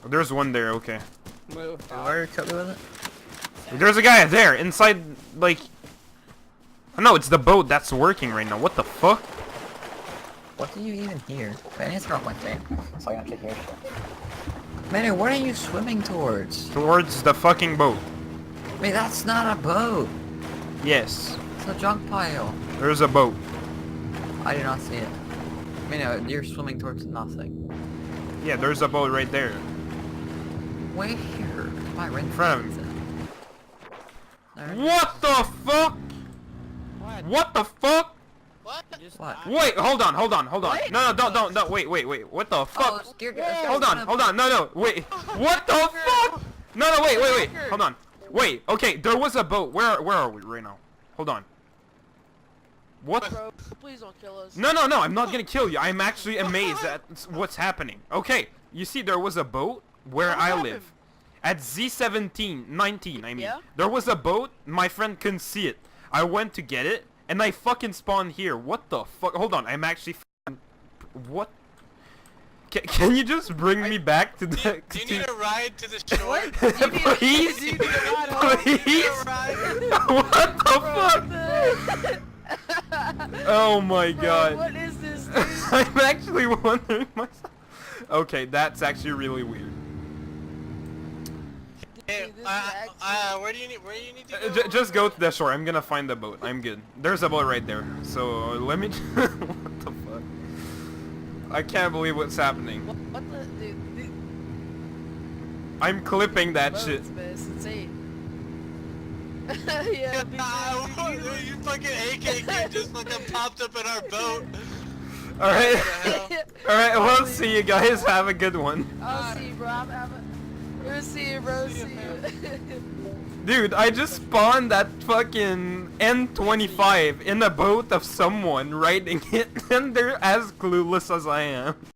There's one there, okay. Move. Where cut me with it? There's a guy there, inside, like... No, it's the boat that's working right now. What the fuck? What do you even hear? I need to turn off my fan so I can actually hear shit. Man, what are you swimming towards? Towards the fucking boat. Wait, that's not a boat. Yes. It's a junk pile. There's a boat. I do not see it. I mean, you're swimming towards nothing. Yeah, there's a boat right there. Where? My ring. In front of me. There. What the fuck? What? What the fuck? What? What? Wait, hold on. Wait. No, don't, wait. What the fuck? Oh, you're, Hold on, no, wait. What the fuck? No, wait. Hold on. Wait, okay, there was a boat. Where are we right now? Hold on. What? Bro, please don't kill us. No, I'm not gonna kill you. I'm actually amazed at what's happening. Okay, you see there was a boat where What I happened? live. At Z19, I mean. Yeah? There was a boat, my friend couldn't see it. I went to get it, and I fucking spawned here. What the fuck? Hold on, I'm actually what? Can you just bring me back to the... Do you need a ride to the shore? Please? Do you need a ride home? Please? What the fuck? Oh my Bro, god. what is this, dude? I'm actually wondering myself. Okay, that's actually really weird. Hey, Dude, this is actually- where do you need to go? Just go to the shore. I'm gonna find the boat. I'm good. There's a boat right there. So let me... what the fuck? I can't believe what's happening. What the dude? I'm clipping that Boats, shit. man, it's insane. Yeah, dude, You fucking AKK just fucking popped up in our boat. Alright. What the hell? Alright, we'll see you guys. Have a good one. I'll see you, bro. We'll see you, bro. See you. Dude, I just spawned that fucking N25 in a boat of someone riding it, and they're as clueless as I am.